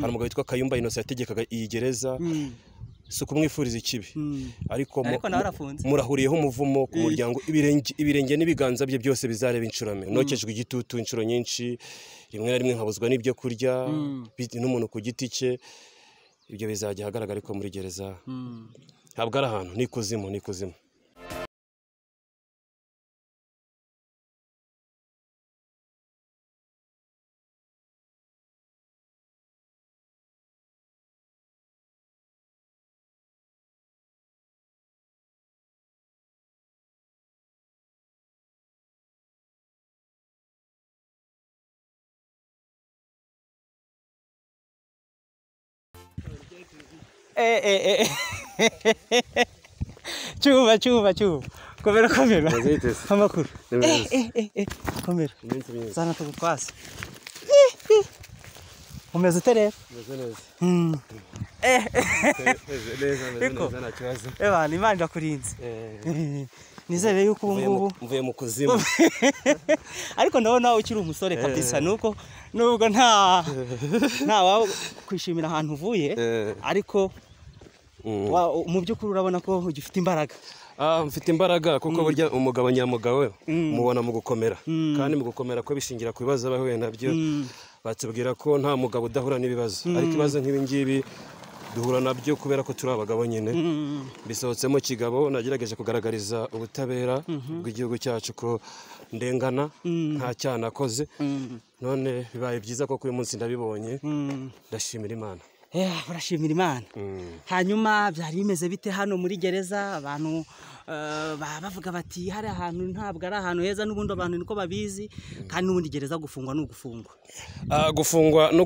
hari umugabo witwa Kayumba Innocent yategekaga iyi gereza si ukumwifuriza ikibi ariko murahuriyeho umuvumo ku muryango ibirenge n'ibiganza bye byose bizareba inshurame nokejwe igitutu inshuro nyinshi rimwe na rimwe nkabuzwa n'ibyo kurya n'umuntu ku giti cye ibyo bizajya hagaragara ariko muri gereza ntabwo ari ahantu ni kuzimu Chuva. Komera. Amakuru. Komera. Zana tukwase. Umeze tere? Neza. Ni Imana irakurinze. Nizere yuko ubu ngubu mvuye mu kuzimu. Ariko ndabona ukiri umusore kabisa nuko nubwo nta wawe kwishimira ahantu uvuye ariko mu by'ukuri urabona ko ugifite imbaraga. Mfite imbaraga kuko burya umugabo nyamugabo mubona mu gukomera kandi mu gukomera ko bishingira ku bibazo abahuye nabyo batubwira ko nta mugabo udahura n'ibibazo ariko ibibazo nk'ibi ngibi duhura nabyo kubera ko turi abagabo nyine bisohotsemo kigabo nagerageje kugaragariza ubutabera bw'igihugu cyacu ko ndengana nta cyaha nakoze none bibaye byiza ko uyu munsi ndabibonye ndashimira Imana. Urashimira Imana. Hanyuma byari bimeze bite hano muri gereza abantu bavuga bati hari ahantu ntabwo ari ahantu heza n'ubundi abantu niko babizi kandi n'ubundi gereza gufungwa n'ugufungwa.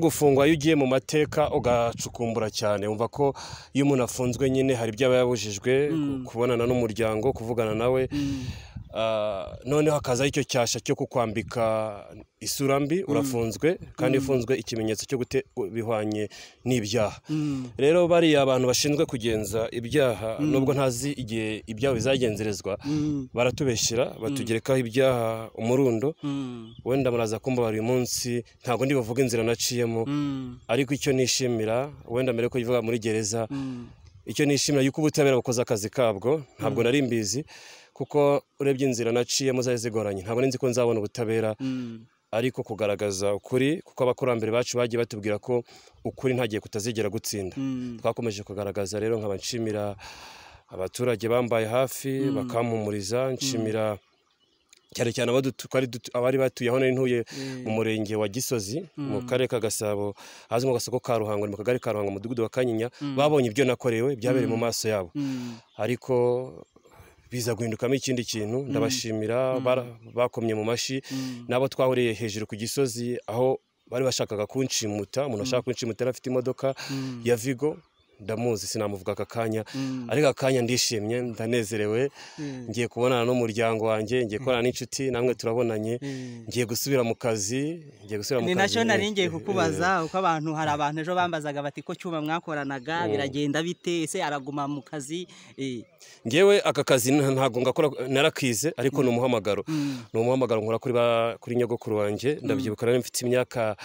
Gufungwa iyo ugiye mu mateka ugacukumbura cyane umva ko iyo umuntu afunzwe nyine hari ibyo aba yabujijwe kubonana n'umuryango kuvugana nawe noneho hakazaho icyo cyasha cyo kukwambika isura mbi urafunzwe kandi ifunzwe ikimenyetso cyo bihwanye n'ibyaha. Rero bariya abantu bashinzwe kugenza ibyaha nubwo ntazi igihe ibyaha bizagenzerezwa baratubeshyira batugerekaho ibyaha umurundo wenda muraza kumva uyu munsi ntabwo ndi bavuga inzira naciyemo ariko icyo nishimira wenda mbere ko yivuga muri gereza icyo nishimira yuko ubutabera bukoze akazi kabwo ntabwo nari mbizi kuko urebye inzira naciyemo zari zigoranye ntabwo nzi ko nzabona ubutabera ariko kugaragaza ukuri kuko abakurambere bacu bagiye batubwira ko ukuri ntagiye kutazigera gutsinda twakomeje kugaragaza rero nkaba nshimira abaturage bambaye hafi bakampumuriza nshimira cyane abari batuye aho ntuye mu murenge wa Gisozi mu karere ka Gasabo hazwi mu gasoko ka Ruhango mu kagari ka Ruhango mu mudugudu wa Kanyinya babonye ibyo nakorewe byabereye mu maso yabo ariko biza guhindukamo ikindi kintu ndabashimira bakomye mu mashi nabo twahuriye hejuru ku Gisozi aho bari bashakaga kunshimuta umuntu ashaka kunshimuta afite imodoka ya Vigo ndamuzi sinamuvuga aka kanya ariko akanya ndishimye ndanezerewe ngiye kubonana n'umuryango wanjye ngiye kubonana n'inshuti namwe turabonanye ngiye gusubira mu kazi ni nacyo nari ngiye kukubaza uko abantu hari abantu ejo bambazaga bati ko cyuma mwakoranaga biragenda bite ese araguma mu kazi ngewe aka kazi ntabwo ngakora narakize ariko ni umuhamagaro nkora kuri nyogokuru wanjye ndabyibuka nari mfite imyaka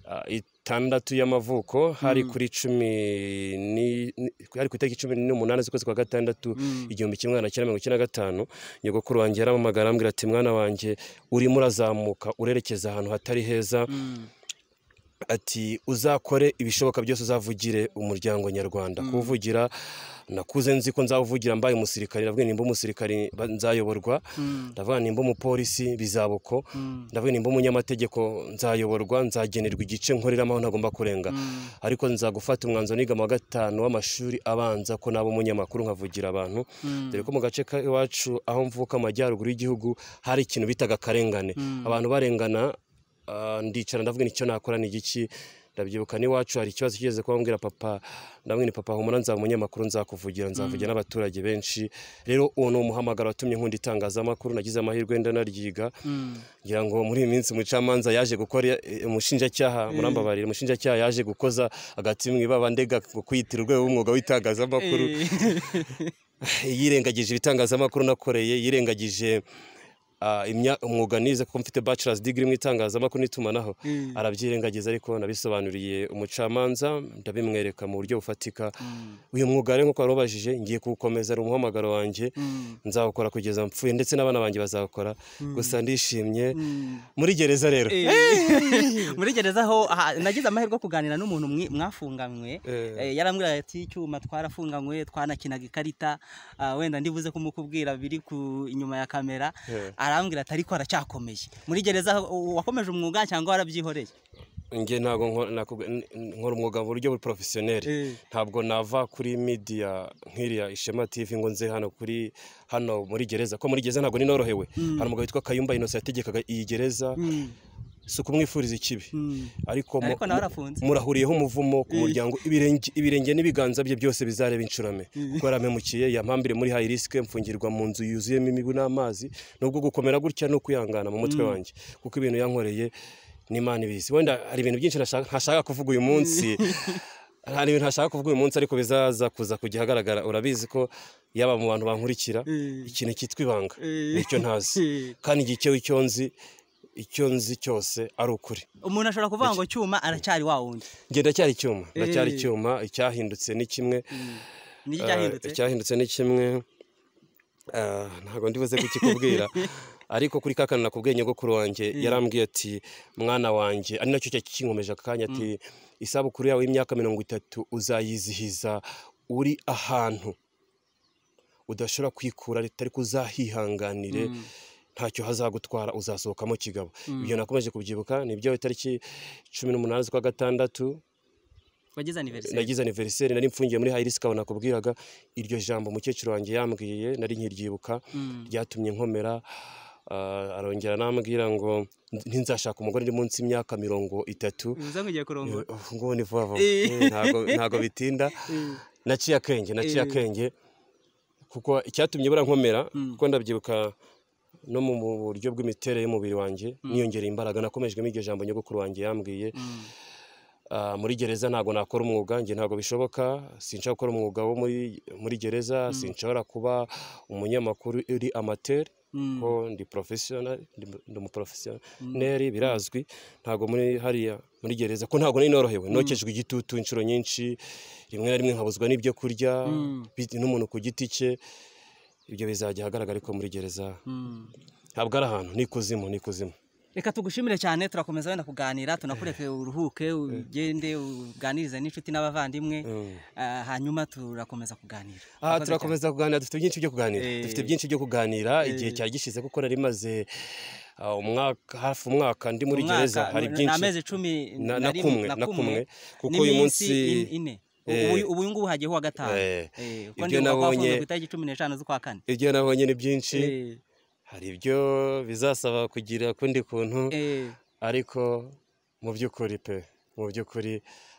6 y'amavuko hari kuri 18 z'ukwezi kwa gatandatu 1995 nyogokuru wanjye yaramamagara ambwira ati mwana wanjye urimo urazamuka urerekeza ahantu hatari heza ati uzakore ibishoboka byose uzavugire umuryango nyarwanda kuvugira nakuze nzi ko nzavugira mbaye umusirikari ndavuga nimba umusirikari nzayoborwa ndavuga nimba umupolisi bizabuko ndavuga nimba umunyamategeko nzayoborwa nzagenerwa igice nkoreramo ntagomba kurenga ariko nzagufata umwanzo niga mu 5 w'amashuri abanza ko nabo umunyamakuru nkavugira abantu dore ko mu gace iwacu aho mvuka amajyaruguru y'igihugu hari ikintu bitaga karengane abantu barengana ndicara ndavuga nicyo nakora ni igiki ndabyibuka ni wacu hari ikibazo kigeze kubambwira papa ndamwe ni papa humura nza umunyamakuru nzakuvugira nzavugira n'abaturage benshi rero uwo no muhamagara watumye nkundi itangazamakuru nagize amahirwe ndanaryiga ngira ngo muri iyi minsi umucamanza yaje gukora umushinjacyaha murambabarira umushinjacyaha yaje gukoza agati mwibaba ndega kwitira urwego rw'umwuga w'itangazamakuru yirengagije ibitangazamakuru nakoreye yirengagije umwuga nize kuko mfite bachelor's degree mu itangazamakuru n'itumanaho arabyirengagiza ariko nabisobanuriye umucamanza ndabimwereka mu buryo bufatika uyu mwuga rero nkuko warubajije ngiye kuwukomeza ari umuhamagaro wanjye nzawukora kugeza mpfuye ndetse n'abana banjye bazawukora gusa ndishimye muri gereza rero muri gereza ho nagize amahirwe yo kuganira n'umuntu mwafunganywe yarambwira ati icyuma twarafunganywe twanakinaga ikarita wenda ndibuze kumukubwira biri ku inyuma ya kamera arambwira ati ariko aracyakomeye muri gereza wakomeje umwuga cyangwa warabyihoreye nge ntago nkora umwuga mu buryo professionnel ntabwo nava kuri media nkiriya Ishema TV ngo nze hano muri gereza ko muri gereza ntabwo ni norohewe hari umugabo witwa Kayumba Innocent yategekaga iyi gereza si ukumwifuriza ikibi ariko murahuriyeho umuvumo ku muryango ibirenge n'ibiganza bye byose bizareba incurame kuko yaramemukiye yampambire muri high risk mfungirwa mu nzu yuzuyemo imibu n'amazi nubwo gukomera gutya no kwihangana mu mutwe wanjye kuko ibintu yankoreye n'Imana ibizi wenda hari ibintu byinshi ntashaka kuvuga uyu munsi hari ibintu ntashaka kuvuga uyu munsi ariko bizaza kuza kujya hagaragara urabizi ko yaba mu bantu bankurikira ikintu cyitwa ibanga nicyo ntazi kandi igikewe icyo nzi cyose ari ukuri umuntu ashobora kuvuga ngo cyuma aracyari wa wundi ngenda cyari icyuma icyahindutse ni kimwe icyahindutse ni kimwe ntabwo ndibuze kukikubwira ariko kuri kakana nakubwiye nyogokuru wanjye yarambwiye ati mwana wanjye ari nacyo cyakinkomeje akanya ati isabukuru yawe y'imyaka 30 uzayizihiza uri ahantu udashobora kwikura ritari kuzahihanganire ntacyo hazagutwara uzasohokamo kigabo ibyo nakomeje kubyibuka nibyo itariki 18 z'ukwa gatandatu nagize anniversaire nari mfungiye muri high risk abona kubwiraga iryo jambo mukecuru wanjye yambwiye nari nkiryibuka ryatumye nkomera arongera nambwira ngo ntinzashaka umugore ndi munsi y'imyaka 30 uzangiye kurongora ngo ni vuba ntago bitinda naciye akenge kuko icyatumye bura nkomera kuko ndabyibuka no mu buryo bw'imiterere y'umubiri wanjye niyongereye imbaraga nakomejwe iryo jambo nyogokuru wanjye yambwiye muri gereza ntago nakora umwuga nge ntago bishoboka sinshaka gukora umwuga wo muri gereza sinshobora kuba umunyamakuru uri amateur ko ndi professional ndi umuprofessional birazwi ntago muri hariya muri gereza ko ntago ninorohewe nokejwe igitutu inshuro nyinshi rimwe na rimwe nkabuzwa n'ibyo kurya n'umuntu ku giti cye ibyo bizajya hagaragara ariko muri gereza ntabwo ari ahantu nikuzimu reka tugushimire cyane turakomeza wenda kuganira tunakureke uruhuke ugende uganirize n'inshuti n'abavandimwe hanyuma turakomeza kuganira turakomeza kuganira dufite byinshi byo kuganira igihe cyari gishize kuko nari maze hafi umwaka ndi muri gereza hari byinshi amezi 10 na kumwe kuko uyu munsi ubu ngubu hagiye wa gatanu ibyo nabonye ku itariki 15 z'ukwa kane ibyo nabonye ni byinshi hari ibyo bizasaba kugira kundi kuntu ariko mu by'ukuri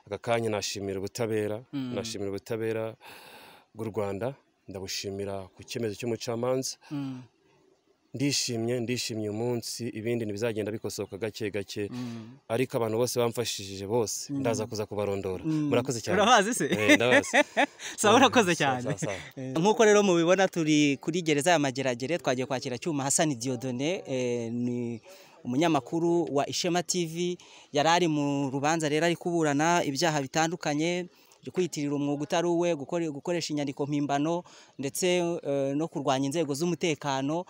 aka kanya nashimira ubutabera bw'u Rwanda ndabushimira ku cyemezo cy'umucamanza ndishimye umunsi ibindi ntibizagenda bikosoka gake ariko abantu bose bamfashije bose ndaza kuza kubarondora murakoze cyane urabazi se ndabazi sawa urakoze cyane nkuko rero mubibona turi kuri gereza ya Mageragere twagiye kwakira Cyuma Hassan Dieudonné ni umunyamakuru wa Ishema TV yarari mu rubanza rero ari kuburana ibyaha bitandukanye kwitirira umwuga utari uwe gukoresha inyandiko mpimbano ndetse no kurwanya inzego z'umutekano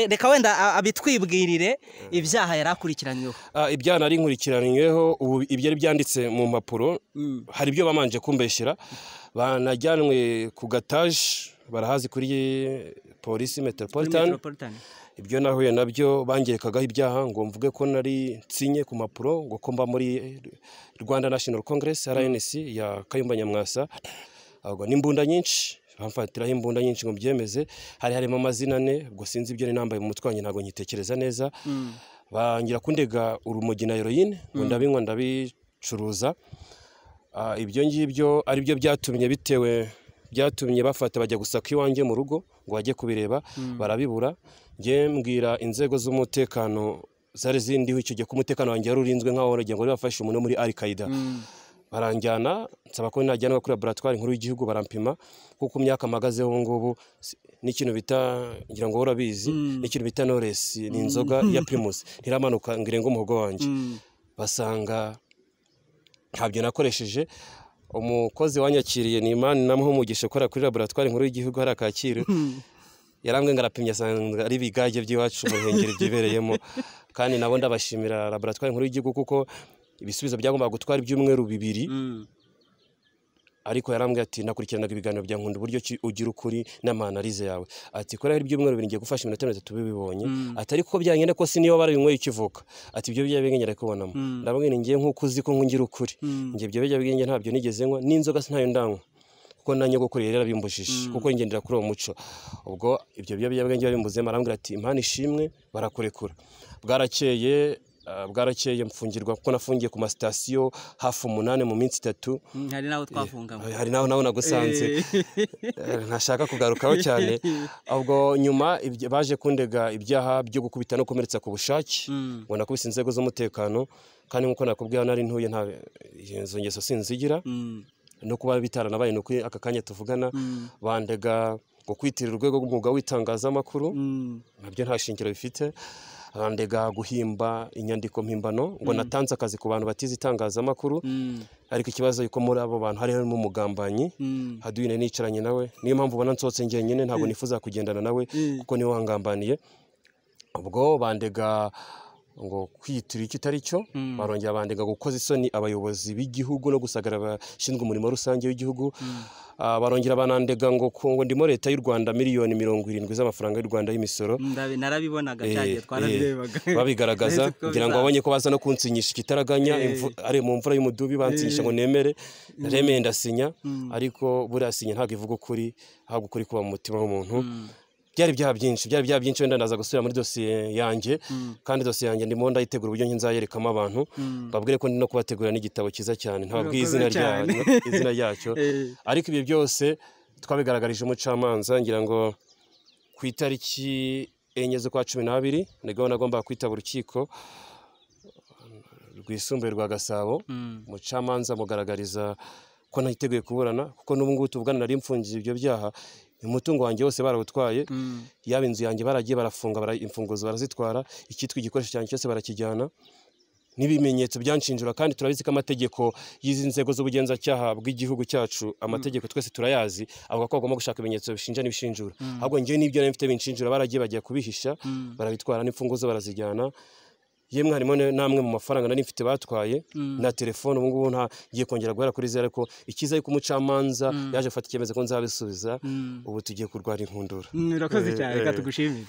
reka wenda abitwibwirire ibyaha yarakurikiranyweho ibyaha nari nkurikiranyweho ubu ibyo byanditse mu mpapuro hari ibyo bamanje kumbeshyira banajyanwe ku gataje barahazi kuri polisi metropolitan ibyo nahuye nabyo bangerekagaho ibyaha ngo mvuge ko nari nsinye ku mpapuro ngo ko mba muri Rwanda National Congress RNC ya Kayumba Nyamwasa ahubwo n'imbunda nyinshi bamfatiraho imbunda nyinshi ngo byemeze harimo amazina ane ubwo sinzi ibyo nambaye mu mutwe wanjye ntago nkitekereza neza bangira kundega urumogi na heroine ngo ndabinywa ndabicuruza ibyo ngibyo ari byo byatumye bafata bajya gusaka iwanjye mu rugo ngo bajye kubireba barabibura nge mbwira inzego z'umutekano zari zindiho icyo gihe ku mutekano wanjye yari urinzwe nk'aho ngo bafashe umuntu muri Al Qaeda baranjyana nsaba ko najyanwa kuri laboratoire nkuru y'igihugu barampima kuko myaka mpagazeho ubu ngubu n'ikintu bita ngira ngo urabizi n'ikintu bita Knowless ni inzoga ya Primus ntiramanuka ngirengo umuhogo wanjye basanga ntabyo nakoresheje. Umukozi wanyakiriye ni Imana namuha umugisha ukora kuri laboratoire nkuru y'igihugu hari Kacyiru yarambwe ngarapimye asanga ari bigage by'iwacu mu Ruhengeri byibereyemo kandi nabo ndabashimira laboratoire nkuru y'igihugu kuko ibisubizo byagomba gutwara ibyumweru 2 ariko yarambwe ati nakurikiranaga ibiganiro bya Nkunda uburyo ugira ukuri n'amanalize yawe ati kora ari ibyumweru 2 ngiye gufasha iminota 3 bibonye atari ko byanyene ko siniyo barabinyweye ikivuka ati ibyo byabigenyera kubonamo ndabwira ngiye nkuko uzi ko nkungira ukuri ngiye ibyo byabigenye ntabyo nigeze nkwa n'inzoga sintayo ndanywa kuko nanyo gukora rero bimbujije kuko ngendera kuri uwo muco ubwo ibyo byabigenye babimbuze marambwira ati impana ishimwe barakurekura. Bwarakeye mfungirwa kuko nafungiye ku masitasiyo hafi 8 mu minsi 3 hari naho twafungamo hari naho nagusanze ntashaka kugarukaho cyane ubwo nyuma baje kundega ibyaha byo gukubita no komeretsa ku bushake ngo nakubise inzego z'umutekano kandi nkuko nakubwiye nari ntuye nta izo ngeso sinzigira no kuba bitaranabaye no aka kanya tuvugana bandega ngo kwitirira urwego rw'umwuga w'itangazamakuru nabyo nta shingiro bifite bandega guhimba inyandiko mpimbano ngo natanze akazi ku bantu batize itangazamakuru ariko ikibazo yuko muri abo bantu hari harimo umugambanyi haduine nicaranye nawe niyo mpamvu ubona nsohotse ngenyine ntabwo nifuza kugendana nawe kuko niwe wangambaniye. Ubwo bandega ngo kwiyitirira icyo itari cyo barongera bandega gukoza isoni abayobozi b'igihugu no gusagara abashinzwe umurimo rusange w'igihugu barongera banandega ngo ndimo leta y'u Rwanda miliyoni 70 z'amafaranga y'u Rwanda y'imisoro narabibonaga cyagiye twarabirebaga babigaragaza kugira ngo babonye ko baza no kunsinyisha ikitaraganya ari mu mvura y'umudubi bansinyisha ngo nemere remeye ndasinya ariko burasinya ntago ivuga ukuri ahubwo ukuri kuba mu mutima w'umuntu. Byari byaha byinshi wenda ndaza gusubira muri dosiye yanjye kandi dosiye yanjye ndimo ndayitegura uburyo nzayerekamo abantu babwire ko ndi no kubategura n'igitabo cyiza cyane ntababwiye izina ryacyo ariko ibyo byose twabigaragarije umucamanza ngira ngo ku itariki 4 z'ukwa 12 nibwo nagomba kwitaba urukiko rwisumbuye rwa Gasabo umucamanza mugaragariza ko nahiteguye kuburana kuko n'ubu ngubu tuvugana nari mfungiye ibyo byaha umutungo wanjye wose barawutwaye yaba inzu yanjye baragiye barafunga imfunguzo barazitwara ikitwa igikoresho cyanjye cyose barakijyana n'ibimenyetso byanshinjura kandi turabizi ko amategeko y'izi nzego z'ubugenzacyaha bw'igihugu cyacu amategeko twese turayazi avuga ko bagomba gushaka ibimenyetso bishinja n'ibishinjura ahubwo njye n'ibyo nari mfite binshinjura baragiye bagiye kubihisha barabitwara n'imfunguzo barazijyana yemwe harimo namwe mu mafaranga nari mfite batwaye na telefone ubu ngubu ngiye kongera guhera kuri zero ariko ikiza yuko umucamanza yaje gufata icyemezo ko nzabisubiza ubu tugiye kurwara inkundura. Urakoze cyane reka tugushimire.